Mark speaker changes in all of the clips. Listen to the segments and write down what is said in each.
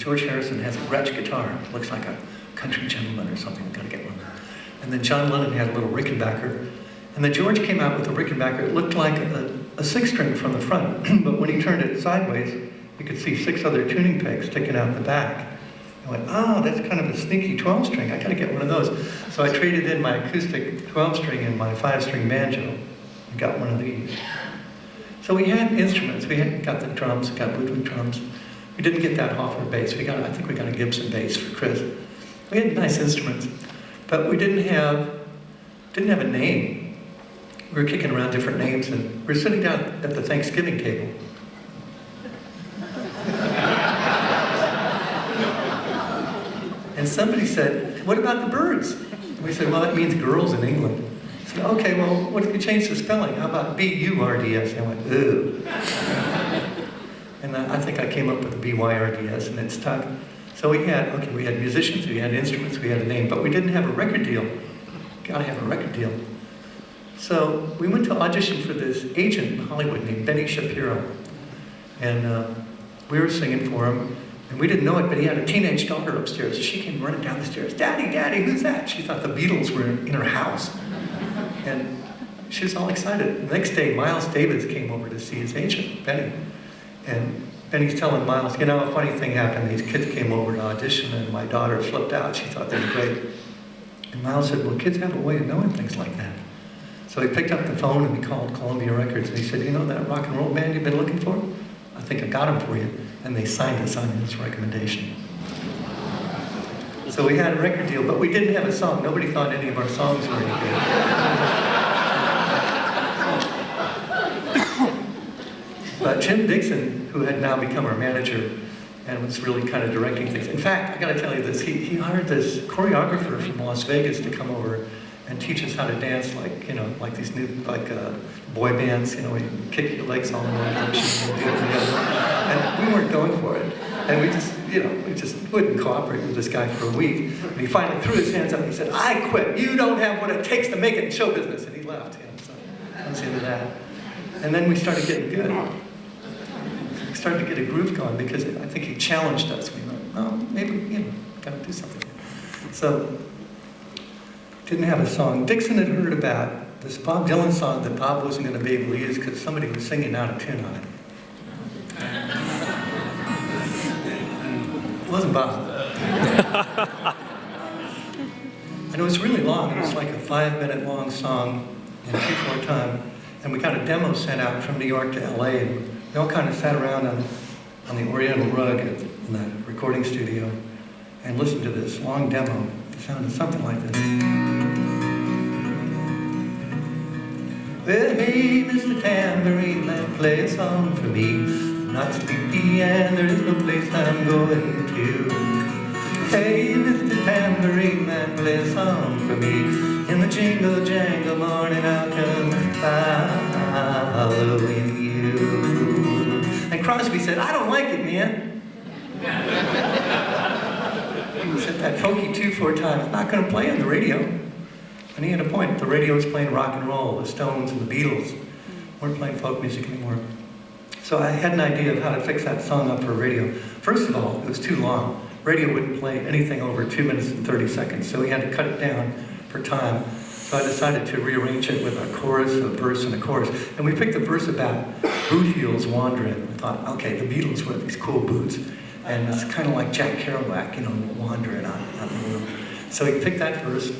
Speaker 1: George Harrison has a Gretsch guitar. Looks like a country gentleman or something. We've got to get one. And then John Lennon had a little Rickenbacker. And then George came out with a Rickenbacker. It looked like a six-string from the front, but when he turned it sideways, you could see 6 other tuning pegs sticking out the back. I went, oh, that's kind of a sneaky 12-string. I got to get one of those. So I traded in my acoustic 12-string and my 5-string banjo and got one of these. So we had instruments. We got the drums, got Ludwig drums. We didn't get that Hoffer bass. I think we got a Gibson bass for Chris. We had nice instruments, but we didn't have a name. We were kicking around different names, and we were sitting down at the Thanksgiving table. And somebody said, what about the birds? And we said, well, that means girls in England. I said, okay, well, what if we change the spelling? How about B-U-R-D-S? And I went, ooh. And I think I came up with the B-Y-R-D-S, and it stuck. So we had musicians, we had instruments, we had a name, but we didn't have a record deal. Gotta have a record deal. So we went to audition for this agent in Hollywood named Benny Shapiro. And we were singing for him. And we didn't know it, but he had a teenage daughter upstairs. So she came running down the stairs. Daddy, Daddy, who's that? She thought the Beatles were in her house. And she was all excited. The next day, Miles Davis came over to see his agent, Benny. And Benny's telling Miles, you know, a funny thing happened. These kids came over to audition, and my daughter flipped out. She thought they were great. And Miles said, well, kids have a way of knowing things like that. So he picked up the phone, and he called Columbia Records, and he said, you know that rock and roll band you've been looking for? I think I got him for you. And they signed us on his recommendation. So we had a record deal, but we didn't have a song. Nobody thought any of our songs were any good. But Jim Dixon, who had now become our manager and was really kind of directing things. In fact, I gotta tell you this, he hired this choreographer from Las Vegas to come over and teach us how to dance like, you know, like these new, boy bands, you know, where you kick your legs all in one direction and do it in the other. And we weren't going for it. And we just wouldn't cooperate with this guy for a week. And he finally threw his hands up and he said, I quit. You don't have what it takes to make it in show business. And he left, you know, so that was the end of that. And then we started getting good. We started to get a groove going because I think he challenged us. We went, oh, maybe, you know, gotta do something. So, didn't have a song. Dixon had heard about this Bob Dylan song that Bob wasn't going to be able to use because somebody was singing out of tune on it. It wasn't Bob. And it was really long. It was like a 5-minute long song in 2/4 time. And we got a demo sent out from New York to LA, and we all kind of sat around on the Oriental rug in the recording studio and listened to this long demo. It sounded something like this. Well, hey, Mr. Tambourine Man, play a song for me. I'm not sleepy and there is no place I'm going to. Hey, Mr. Tambourine Man, play a song for me. In the jingle jangle morning I'll come following you. And Crosby said, I don't like it, man. He said that folky 2/4 time, it's not going to play on the radio. And he had a point. The radio was playing rock and roll, the Stones and the Beatles weren't playing folk music anymore. So I had an idea of how to fix that song up for radio. First of all, it was too long. Radio wouldn't play anything over 2 minutes and 30 seconds, so we had to cut it down for time. So I decided to rearrange it with a chorus, a verse, and a chorus. And we picked the verse about boot heels wandering. I thought, okay, the Beatles wear these cool boots. And it's kind of like Jack Kerouac, you know, wandering out in the world. So we picked that verse.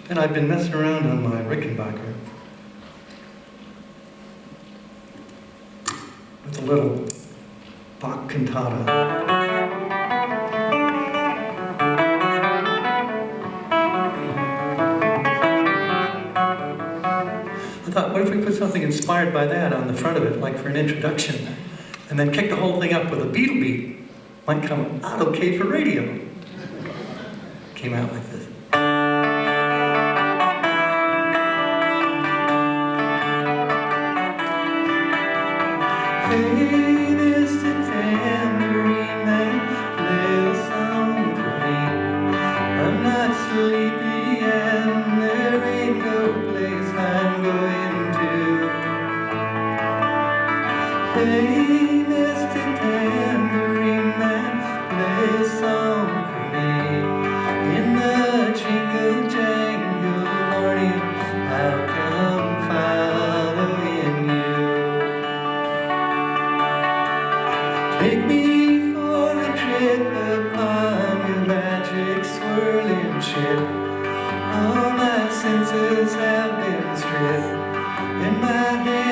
Speaker 1: And I've been messing around on my Rickenbacker with a little Bach cantata. I thought, what if we put something inspired by that on the front of it, like for an introduction, and then kick the whole thing up with a Beatle beat? Might come out okay for radio. Came out like this. Hey, Mr. Tambourine Man, play a song for me. I'm not sleepy and there ain't no place I'm going to. Hey, Mr. Tambourine Take me for a trip upon your magic swirling ship. All my senses have been stripped, and my head